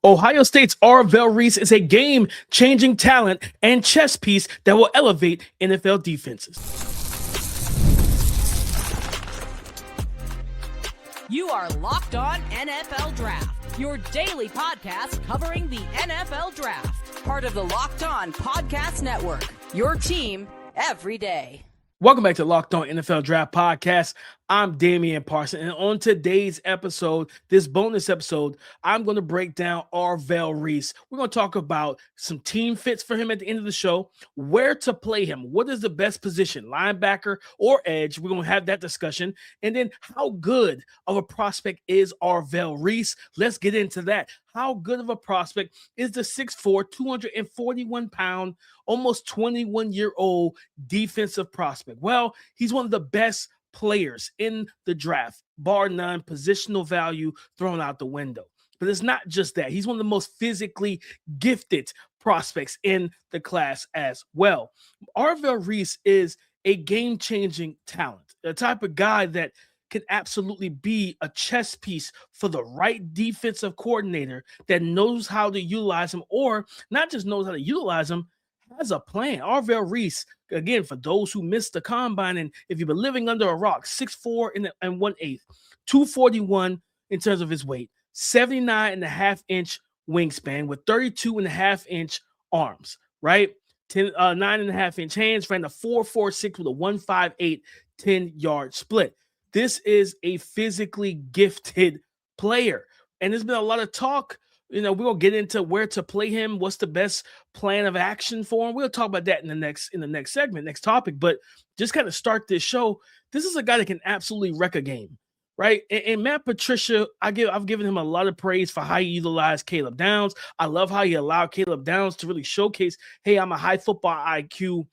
Ohio State's Arvell Reese is a game-changing talent and chess piece that will elevate NFL defenses. You are Locked On NFL Draft, your daily podcast covering the NFL Draft. Part of the Locked On Podcast Network, your team every day. Welcome back to Locked On NFL Draft Podcast. I'm Damian Parson, and on today's episode, this bonus episode, I'm going to break down Arvell Reese. We're going to talk about some team fits for him at the end of the show, where to play him, what is the best position, linebacker or edge. We're going to have that discussion, and then how good of a prospect is Arvell Reese? Let's get into that. How good of a prospect is the 6'4", 241-pound, almost 21-year-old defensive prospect? Well, he's one of the best players in the draft, bar none, positional value thrown out the window. But it's not just that. He's one of the most physically gifted prospects in the class as well. Arvell Reese is a game-changing talent, the type of guy that can absolutely be a chess piece for the right defensive coordinator that knows how to utilize him, or not just knows how to utilize him, has a plan. Arvell Reese, again, for those who missed the combine, and if you've been living under a rock, 6'4" and 1/8, 241 in terms of his weight, 79.5-inch wingspan with 32.5-inch arms, right? 9.5-inch hands, ran a 4.46 with a 1.58 10-yard split. This is a physically gifted player, and there's been a lot of talk. We're going to get into where to play him, what's the best plan of action for him. We'll talk about that in the next segment, next topic. But just kind of start this show, this is a guy that can absolutely wreck a game, right? And Matt Patricia, I've given him a lot of praise for how he utilized Caleb Downs. I love how he allowed Caleb Downs to really showcase, hey, I'm a high football IQ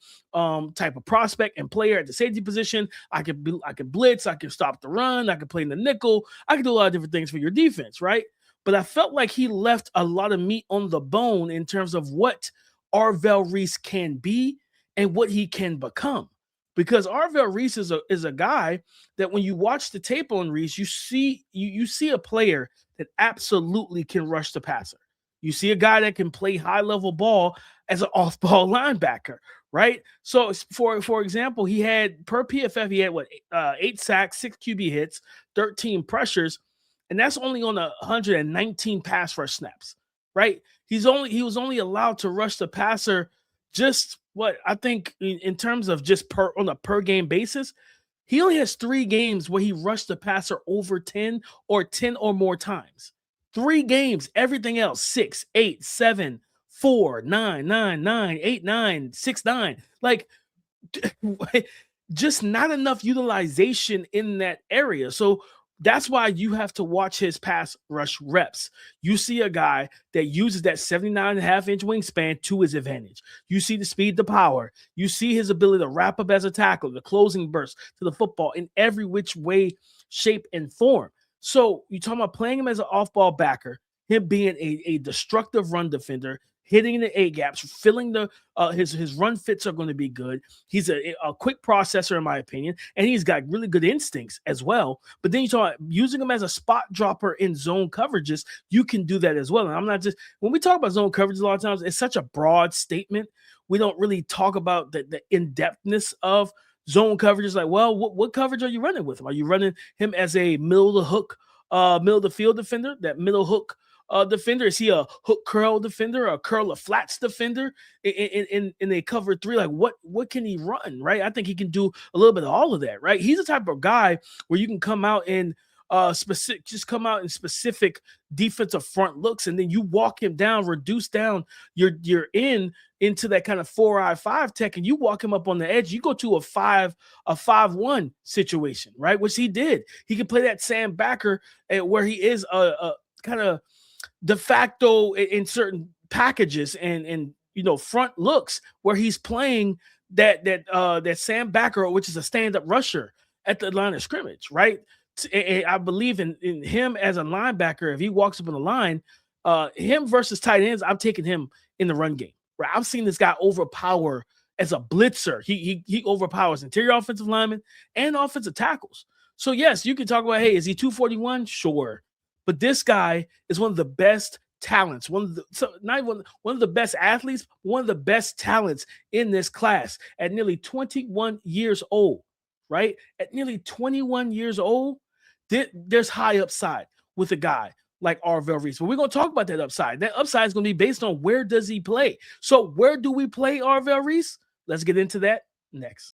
type of prospect and player at the safety position. I could blitz, I can stop the run, I can play in the nickel, I can do a lot of different things for your defense, right? But I felt like he left a lot of meat on the bone in terms of what Arvell Reese can be and what he can become. Because Arvell Reese is a guy that when you watch the tape on Reese, you see a player that absolutely can rush the passer. You see a guy that can play high-level ball as an off-ball linebacker, right? So, for example, he had, per PFF, he had 8 sacks, 6 QB hits, 13 pressures, and that's only on 119 pass rush snaps, right? He was only allowed to rush the passer just what I think in terms of just on a per game basis. He only has 3 games where he rushed the passer over 10 or more times. 3 games, everything else 6, 8, 7, 4, 9, 9, 9, 8, 9, 6, 9. Like just not enough utilization in that area. So that's why you have to watch his pass rush reps. You see a guy that uses that 79.5-inch wingspan to his advantage. You see the speed, the power. You see his ability to wrap up as a tackle, the closing burst to the football in every which way, shape, and form. So you're talking about playing him as an off-ball backer, him being a destructive run defender, hitting the A gaps, filling the his run fits are going to be good. He's a quick processor, in my opinion, and he's got really good instincts as well. But then you talk about using him as a spot dropper in zone coverages, you can do that as well. And I'm not just, when we talk about zone coverage, a lot of times it's such a broad statement. We don't really talk about the in-depthness of zone coverages. Like, well, what coverage are you running with him? Are you running him as a middle of the field defender, that middle hook defender? Is he a hook curl defender, or a curl of flats defender in a cover 3? Like what can he run, right? I think he can do a little bit of all of that, right? He's the type of guy where you can come out in specific defensive front looks, and then you walk him down, reduce down your into that kind of 4-eye-5 tech, and you walk him up on the edge. You go to a 5-1 situation, right? Which he did. He can play that Sam Backer where he is a kind of de facto in certain packages and front looks where he's playing that Sam Backer, which is a stand-up rusher at the line of scrimmage, right? And I believe in him as a linebacker. If he walks up on the line, him versus tight ends, I'm taking him in the run game. Right? I've seen this guy overpower as a blitzer. He overpowers interior offensive linemen and offensive tackles. So yes, you can talk about, hey, is he 241? Sure. But this guy is one of the best talents, not one of the best athletes, one of the best talents in this class at nearly 21 years old, right? At nearly 21 years old, there's high upside with a guy like Arvell Reese. But we're going to talk about that upside. That upside is going to be based on where does he play. So where do we play Arvell Reese? Let's get into that next.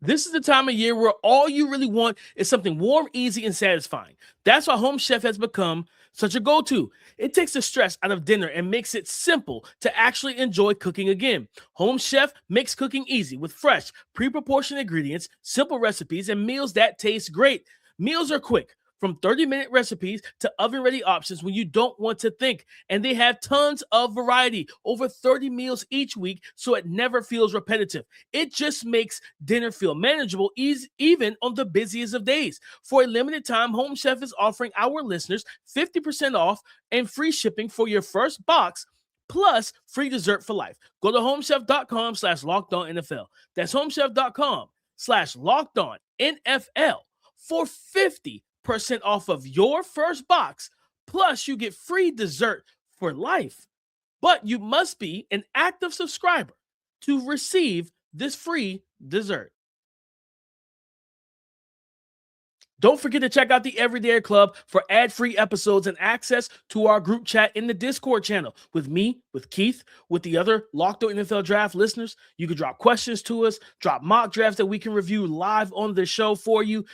This is the time of year where all you really want is something warm, easy, and satisfying. That's why Home Chef has become such a go-to. It takes the stress out of dinner and makes it simple to actually enjoy cooking again. Home Chef makes cooking easy with fresh, pre-proportioned ingredients, simple recipes, and meals that taste great. Meals are quick, from 30-minute recipes to oven-ready options when you don't want to think. And they have tons of variety, over 30 meals each week, so it never feels repetitive. It just makes dinner feel manageable, even on the busiest of days. For a limited time, Home Chef is offering our listeners 50% off and free shipping for your first box, plus free dessert for life. Go to homechef.com/lockedonnfl. That's homechef.com/lockedonnfl for 50% off of your first box, plus you get free dessert for life. But you must be an active subscriber to receive this free dessert. Don't forget to check out the Everyday Club for ad-free episodes and access to our group chat in the Discord channel with me, with Keith, with the other Locked On NFL Draft listeners. You can drop questions to us, drop mock drafts that we can review live on the show for you.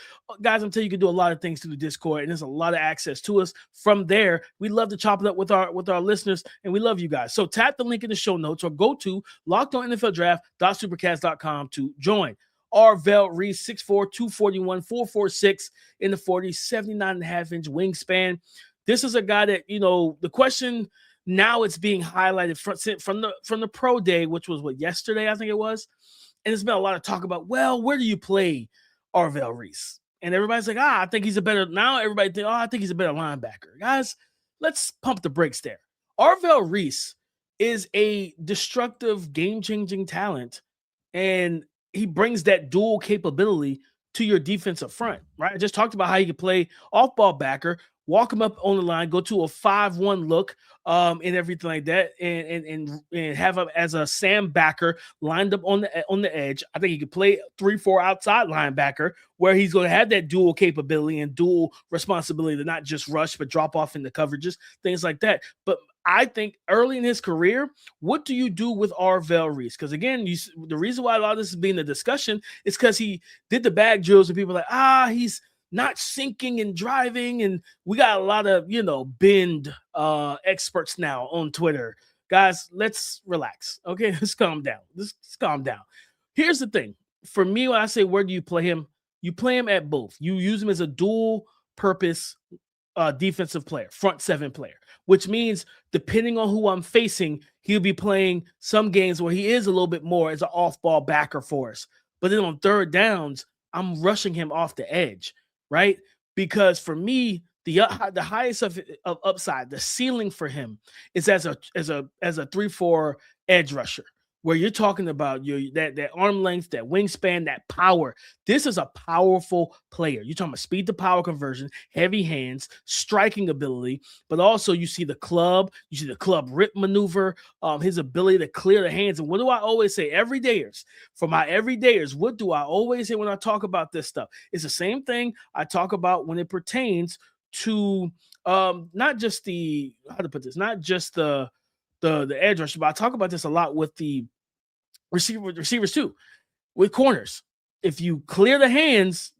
Guys, I'm telling you, you can do a lot of things through the Discord, and there's a lot of access to us. From there, we love to chop it up with our listeners, and we love you guys. So tap the link in the show notes or go to lockedonnfldraft.supercast.com to join. Arvell Reese, 6'4", 241, 446 in the 40, 79.5-inch wingspan. This is a guy that, the question now it's being highlighted from the pro day, which was yesterday, I think it was. And there's been a lot of talk about, well, where do you play Arvell Reese? And everybody's like, I think he's a better, now everybody think, I think he's a better linebacker. Guys, let's pump the brakes there. Arvell Reese is a destructive, game-changing talent, and he brings that dual capability to your defensive front, right? I just talked about how he could play off-ball backer, walk him up on the line, go to a 5-1 look, and everything like that, and have him as a Sam backer lined up on the edge. I think he could play 3-4 outside linebacker, where he's going to have that dual capability and dual responsibility to not just rush, but drop off in the coverages, things like that. But I think early in his career, what do you do with Arvell Reese? Because again, the reason why a lot of this is being the discussion is because he did the bag drills and people are like, he's not sinking and driving. And we got a lot of, bend experts now on Twitter. Guys, let's relax. Okay, let's calm down. Let's calm down. Here's the thing. For me, when I say where do you play him, you play him at both. You use him as a dual purpose defensive player, front seven player, which means depending on who I'm facing, he'll be playing some games where he is a little bit more as an off-ball backer for us. But then on third downs, I'm rushing him off the edge, right? Because for me, the highest of upside, the ceiling for him is as a 3-4 edge rusher, where you're talking about that arm length, that wingspan, that power. This is a powerful player. You're talking about speed to power conversion, heavy hands, striking ability, but also you see the club rip maneuver, his ability to clear the hands. And what do I always say? For my everydayers, what do I always say when I talk about this stuff? It's the same thing I talk about when it pertains to not just the edge rusher, but I talk about this a lot with the receivers too, with corners. If you clear the hands,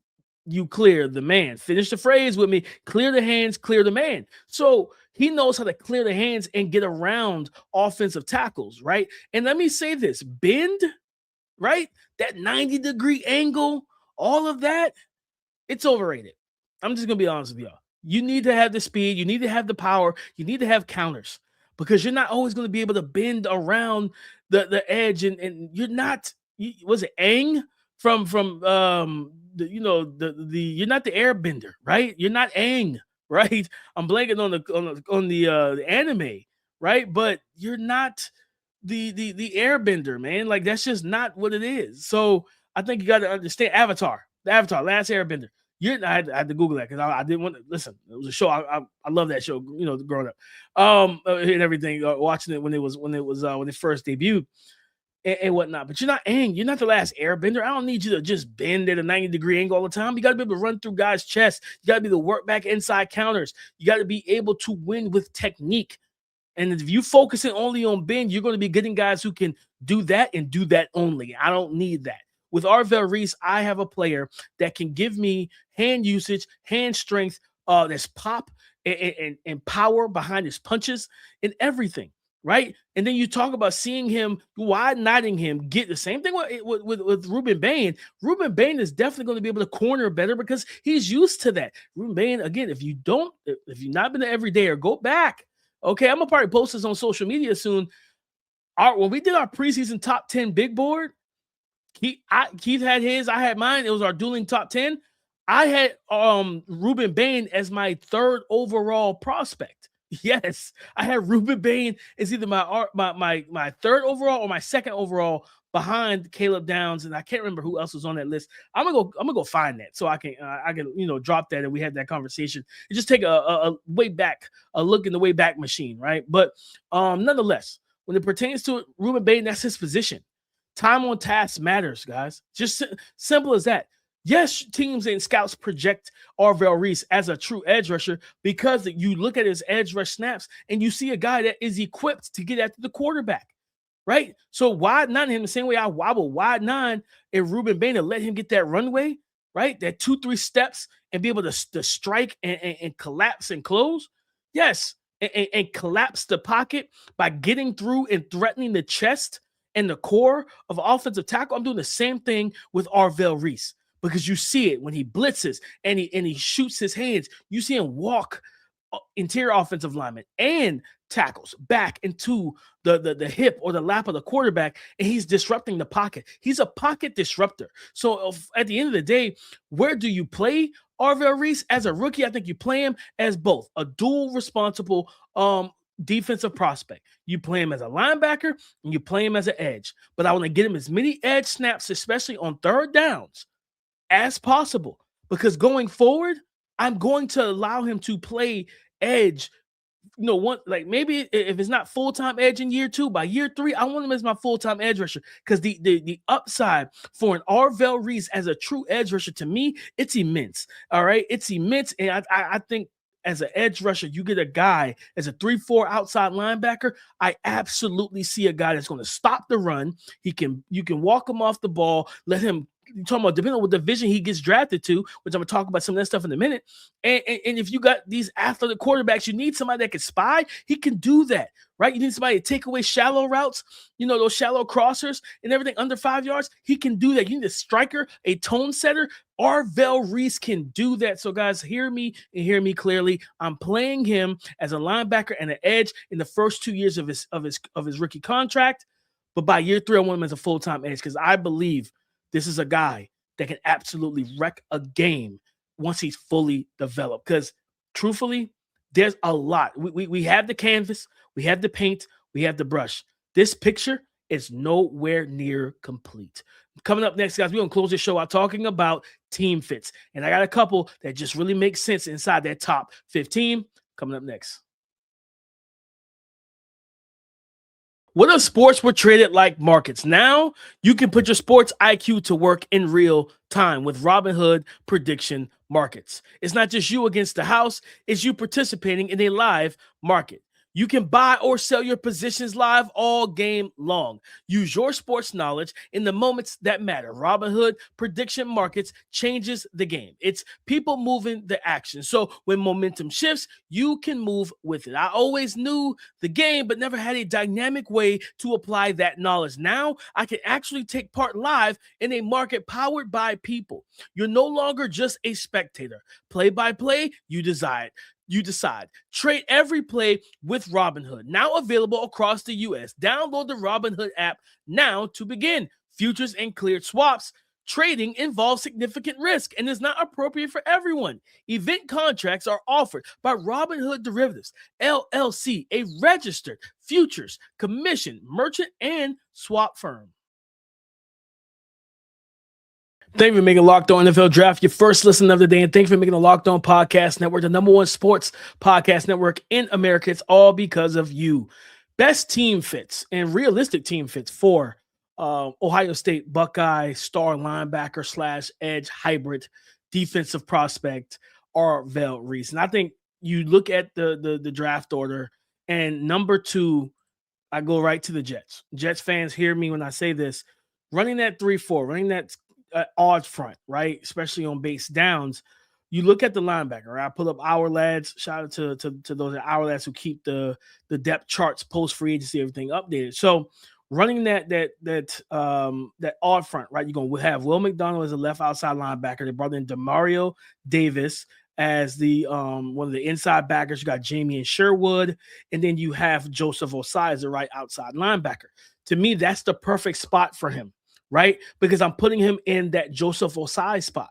you clear the man. Finish the phrase with me: clear the hands, clear the man. So he knows how to clear the hands and get around offensive tackles, right? And let me say this: bend, right? That 90-degree angle, all of that, it's overrated. I'm just gonna be honest with y'all. You need to have the speed, you need to have the power, you need to have counters, because you're not always going to be able to bend around the edge, and you're not. Was it Aang from you're not the airbender, right? You're not Aang, right? I'm blanking on the anime, right? But you're not the airbender, man. Like, that's just not what it is. So I think you got to understand the Avatar, Last Airbender. I had to Google that because I didn't want to listen. It was a show. I love that show. Growing up, and everything. Watching it when it first debuted and whatnot. But you're not Aang. You're not the last airbender. I don't need you to just bend at a 90-degree angle all the time. You got to be able to run through guys' chests. You got to be able to work back inside counters. You got to be able to win with technique. And if you focusing only on bend, you're going to be getting guys who can do that and do that only. I don't need that. With Arvell Reese, I have a player that can give me hand usage, hand strength, there's pop and power behind his punches and everything, right? And then you talk about seeing him, wide-nodding him, get the same thing with Ruben Bain. Ruben Bain is definitely going to be able to corner better because he's used to that. Ruben Bain, again, if you've not been there every day, or go back. Okay, I'm gonna probably post this on social media soon. When we did our preseason top 10 big board, Keith had his, I had mine. It was our dueling top 10. I had Ruben Bain as my 3rd overall prospect. Yes, I had Ruben Bain as either my 3rd overall or my 2nd overall behind Caleb Downs, and I can't remember who else was on that list. I'm gonna go find that so I can drop that and we had that conversation and just take a look in the way back machine, right? But nonetheless, when it pertains to Ruben Bain, that's his position. Time on task matters, guys. Just simple as that. Yes, teams and scouts project Arvell Reese as a true edge rusher because you look at his edge rush snaps and you see a guy that is equipped to get after the quarterback, right? So wide nine him the same way I will wide nine and Ruben Bain to let him get that runway, right? That 2-3 steps and be able to strike and collapse and close. Yes, and collapse the pocket by getting through and threatening the chest and the core of offensive tackle. I'm doing the same thing with Arvell Reese because you see it when he blitzes and he shoots his hands. You see him walk interior offensive lineman and tackles back into the hip or the lap of the quarterback, and he's disrupting the pocket. He's a pocket disruptor. So at the end of the day, where do you play Arvell Reese? As a rookie, I think you play him as both a dual responsible defensive prospect. You play him as a linebacker and you play him as an edge. But I want to get him as many edge snaps, especially on 3rd downs, as possible. Because going forward, I'm going to allow him to play edge. Maybe if it's not full-time edge in year 2, by year 3, I want him as my full-time edge rusher. Because the upside for an Arvell Reese as a true edge rusher, to me, it's immense. All right, it's immense, and I think as an edge rusher, you get a guy as a 3-4 outside linebacker. I absolutely see a guy that's going to stop the run. You can walk him off the ball, let him. You're talking about depending on what division he gets drafted to, which I'm gonna talk about some of that stuff in a minute. And if you got these athletic quarterbacks, you need somebody that can spy. He can do that, right? You need somebody to take away shallow routes, those shallow crossers and everything under 5 yards. He can do that. You need a striker, a tone setter. Arvell Reese can do that. So guys, hear me and hear me clearly. I'm playing him as a linebacker and an edge in the first 2 years of his rookie contract. But by year 3, I want him as a full-time edge because I believe this is a guy that can absolutely wreck a game once he's fully developed. Because truthfully, there's a lot. We have the canvas, we have the paint, we have the brush. This picture is nowhere near complete. Coming up next, guys, we're going to close the show out talking about team fits. And I got a couple that just really make sense inside that top 15 coming up next. What if sports were traded like markets? Now you can put your sports IQ to work in real time with Robinhood prediction markets. It's not just you against the house, it's you participating in a live market. You can buy or sell your positions live all game long. Use your sports knowledge in the moments that matter. Robinhood prediction markets changes the game. It's people moving the action. So when momentum shifts, you can move with it. I always knew the game, but never had a dynamic way to apply that knowledge. Now I can actually take part live in a market powered by people. You're no longer just a spectator. Play by play, you decide. Trade every play with Robinhood, now available across the U.S. Download the Robinhood app now to begin. Futures and cleared swaps. Trading involves significant risk and is not appropriate for everyone. Event contracts are offered by Robinhood Derivatives, LLC, a registered futures, commission, merchant, and swap firm. Thank you for making Locked On NFL Draft your first listen of the day, and thank you for making the Locked On Podcast Network the number one sports podcast network in America. It's all because of you. Best team fits and realistic team fits for Ohio State Buckeye star linebacker / edge hybrid defensive prospect Arvell Reese. And I think you look at the draft order, and number 2, I go right to the Jets. Jets fans hear me when I say this. Running that 3-4, running that odd front, right? Especially on base downs. You look at the linebacker, right? I pull up Our Lads. Shout out to those Our Lads who keep the depth charts post free agency, everything updated. So running that odd front, right? You're gonna have Will McDonald as a left outside linebacker. They brought in Demario Davis as the one of the inside backers. You got Jamie and Sherwood, and then you have Joseph Osai as the right outside linebacker. To me, that's the perfect spot for him, right? Because I'm putting him in that Joseph Osai spot,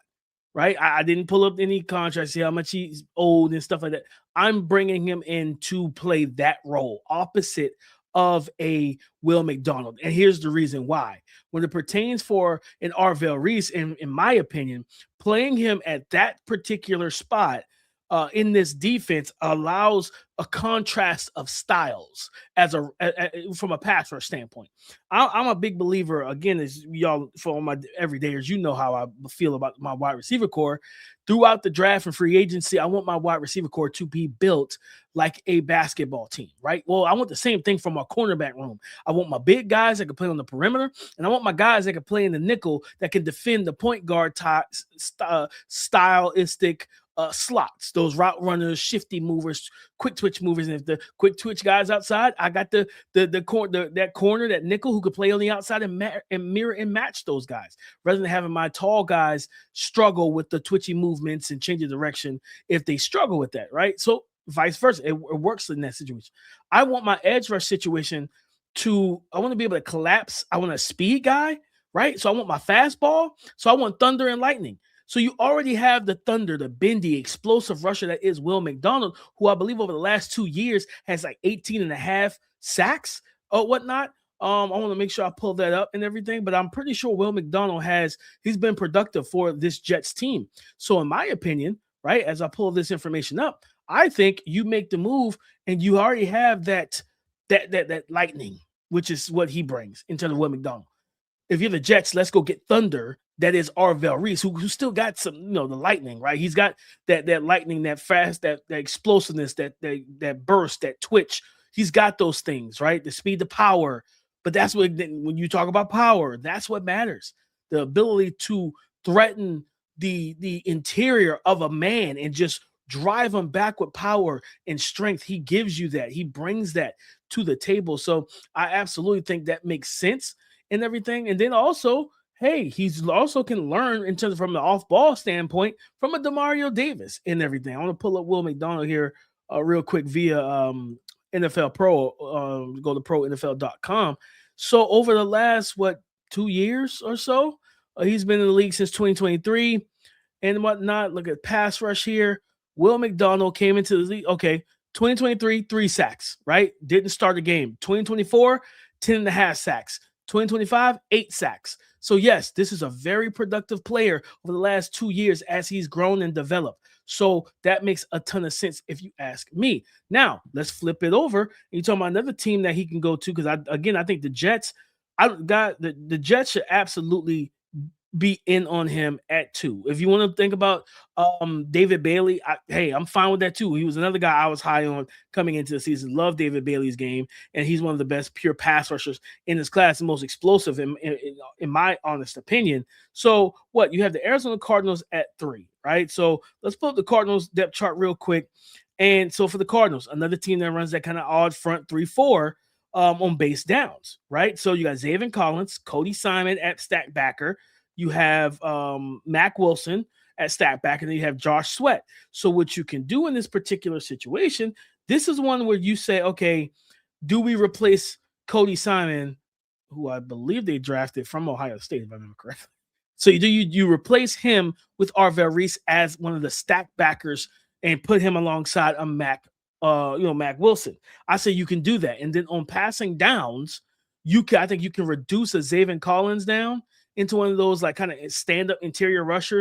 right? I didn't pull up any contracts, see how much he's owed and stuff like that. I'm bringing him in to play that role opposite of a Will McDonald. And here's the reason why. When it pertains for an Arvell Reese, in my opinion, playing him at that particular spot in this defense allows a contrast of styles from a pass rush standpoint. I'm a big believer, again, as y'all for my everydayers, you know how I feel about my wide receiver core. Throughout the draft and free agency, I want my wide receiver core to be built like a basketball team, right? Well, I want the same thing from our cornerback room. I want my big guys that can play on the perimeter, and I want my guys that can play in the nickel that can defend the point guard stylistic slots, those route runners, shifty movers, quick twitch movers. And if the quick twitch guys outside, I got that corner, that nickel who could play on the outside and mirror and match those guys, rather than having my tall guys struggle with the twitchy movements and change of direction if they struggle with that, right? So vice versa, it works in that situation. I want my edge rush situation I want to be able to collapse. I want a speed guy, right? So I want my fastball. So I want thunder and lightning. So you already have the thunder, the bendy, explosive rusher that is Will McDonald, who I believe over the last 2 years has like 18 and a half sacks or whatnot. I want to make sure I pull that up and everything, but I'm pretty sure Will McDonald he's been productive for this Jets team. So in my opinion, right, as I pull this information up, I think you make the move and you already have that lightning, which is what he brings into the Will McDonald. If you're the Jets, let's go get thunder. That is Arvell Reese, who still got some, the lightning, right? He's got that lightning, that fast, that explosiveness, that burst, that twitch. He's got those things, right? The speed, the power. But that's what, when you talk about power, that's what matters. The ability to threaten the interior of a man and just drive him back with power and strength. He gives you that. He brings that to the table. So I absolutely think that makes sense and everything. And then also, hey, he's also can learn in terms of from the off-ball standpoint from a Demario Davis and everything. I want to pull up Will McDonald here real quick via NFL Pro. Go to ProNFL.com. So over the last, 2 years or so, he's been in the league since 2023 and whatnot. Look at pass rush here. Will McDonald came into the league. Okay, 2023, 3 sacks, right? Didn't start the game. 2024, 10 and a half sacks. 2025, 8 sacks. So yes, this is a very productive player over the last 2 years as he's grown and developed. So that makes a ton of sense if you ask me. Now, let's flip it over. You're talking about another team that he can go to because, I think the Jets, the Jets should absolutely be in on him at 2. If you want to think about David Bailey, I'm fine with that too. He was another guy I was high on coming into the season. Love David Bailey's game, and he's one of the best pure pass rushers in his class, the most explosive in my honest opinion. So what, you have the Arizona Cardinals at 3, right? So let's pull up the Cardinals depth chart real quick. And so for the Cardinals, another team that runs that kind of odd front 3-4 on base downs, right? So you got Zaven Collins, Cody Simon at stack backer. You have Mac Wilson at stack back, and then you have Josh Sweat. So what you can do in this particular situation, this is one where you say, okay, do we replace Cody Simon, who I believe they drafted from Ohio State, if I remember correctly. So you replace him with Arvell Reese as one of the stack backers and put him alongside a Mac Wilson. I say you can do that. And then on passing downs, I think you can reduce a Zaven Collins down into one of those like kind of stand-up interior rush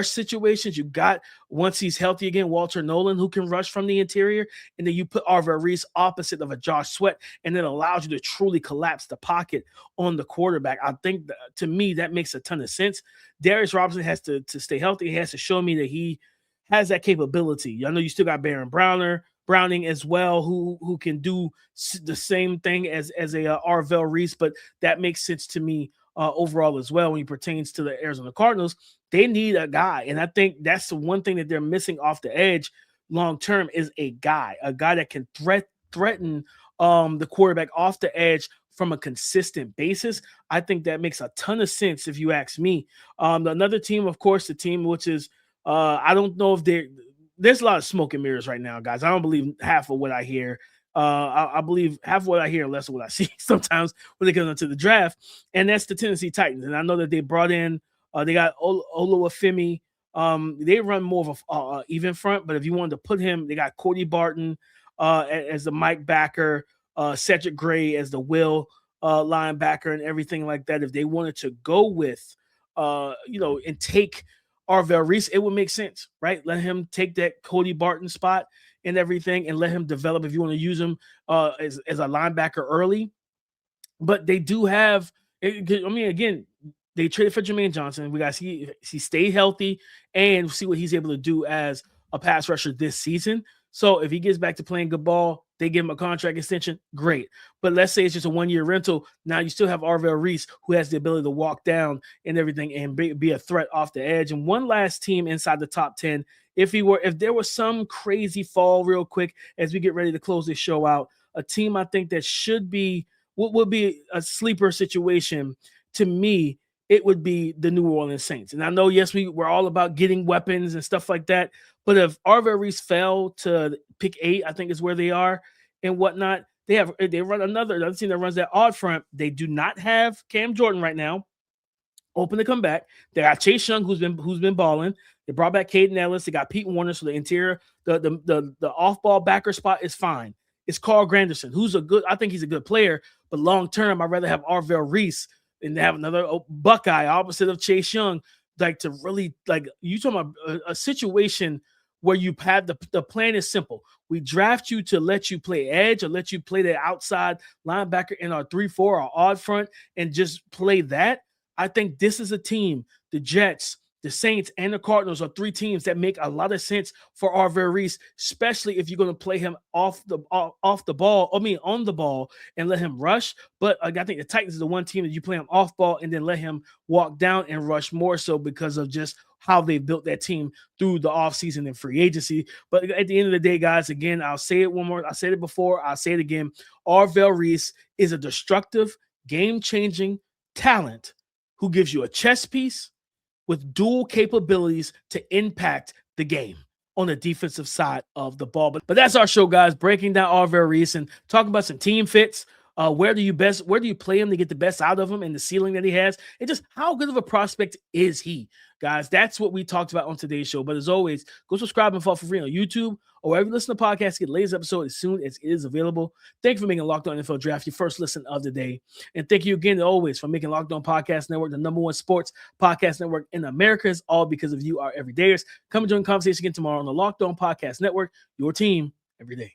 situations. You got, once he's healthy again, Walter Nolan, who can rush from the interior, and then you put Arvell Reese opposite of a Josh Sweat, and it allows you to truly collapse the pocket on the quarterback. I think to me that makes a ton of sense. Darius Robinson has to stay healthy. He has to show me that he has that capability. I know you still got Browning as well, who can do the same thing as a Arvell Reese, but that makes sense to me overall as well when it pertains to the Arizona Cardinals. They need a guy, and I think that's the one thing that they're missing off the edge long term is a guy that can threaten the quarterback off the edge from a consistent basis. I think that makes a ton of sense if you ask me. Another team, of course, the team which is I don't know if there's a lot of smoke and mirrors right now, guys. I don't believe half of what I hear. I believe half of what I hear and less of what I see sometimes when it comes into the draft, and that's the Tennessee Titans. And I know that they brought in, they got Oluwafemi. They run more of a even front, but if you wanted to put him, they got Cody Barton as the Mike backer, Cedric Gray as the Will linebacker, and everything like that. If they wanted to go with, and take Arvell Reese, it would make sense, right? Let him take that Cody Barton spot and everything, and let him develop if you want to use him as a linebacker early. But they do have, again, they traded for Jermaine Johnson. We got to see if he stay healthy and see what he's able to do as a pass rusher this season. So if he gets back to playing good ball, they give him a contract extension, great. But let's say it's just a one-year rental. Now you still have Arvell Reese, who has the ability to walk down and everything and be a threat off the edge. And one last team inside the top 10, if there was some crazy fall real quick as we get ready to close this show out, a team I think that would be a sleeper situation to me, it would be the New Orleans Saints. And I know, yes, we're all about getting weapons and stuff like that. But if Arvell Reese fell to pick 8, I think is where they are and whatnot, they run another team that runs that odd front. They do not have Cam Jordan right now, open to come back. They got Chase Young, who's been balling. They brought back Caden Ellis. They got Pete Warner, so the interior, the off-ball backer spot is fine. It's Carl Granderson, I think he's a good player, but long term, I'd rather have Arvell Reese and have another Buckeye opposite of Chase Young, like to really, like, you talking about a situation where you have the plan is simple. We draft you to let you play edge or let you play the outside linebacker in our 3-4 or odd front and just play that. I think this is a team, the Jets, the Saints, and the Cardinals are 3 teams that make a lot of sense for Arvell Reese, especially if you're going to play him on the ball and let him rush. But I think the Titans is the one team that you play him off ball and then let him walk down and rush more so because of just how they built that team through the offseason and free agency. But at the end of the day, guys, again, I'll say it one more. I said it before. I'll say it again. Arvell Reese is a destructive, game-changing talent who gives you a chess piece with dual capabilities to impact the game on the defensive side of the ball. But that's our show, guys, breaking down Arvell Reese and talking about some team fits. Where do you play him to get the best out of him and the ceiling that he has? And just how good of a prospect is he? Guys, that's what we talked about on today's show. But as always, go subscribe and follow for free on YouTube or wherever you listen to podcasts. Get the latest episode as soon as it is available. Thank you for making Locked On NFL Draft your first listen of the day. And thank you again, as always, for making Locked On Podcast Network the #1 sports podcast network in America. It's all because of you, our everydayers. Come and join the conversation again tomorrow on the Locked On Podcast Network, your team every day.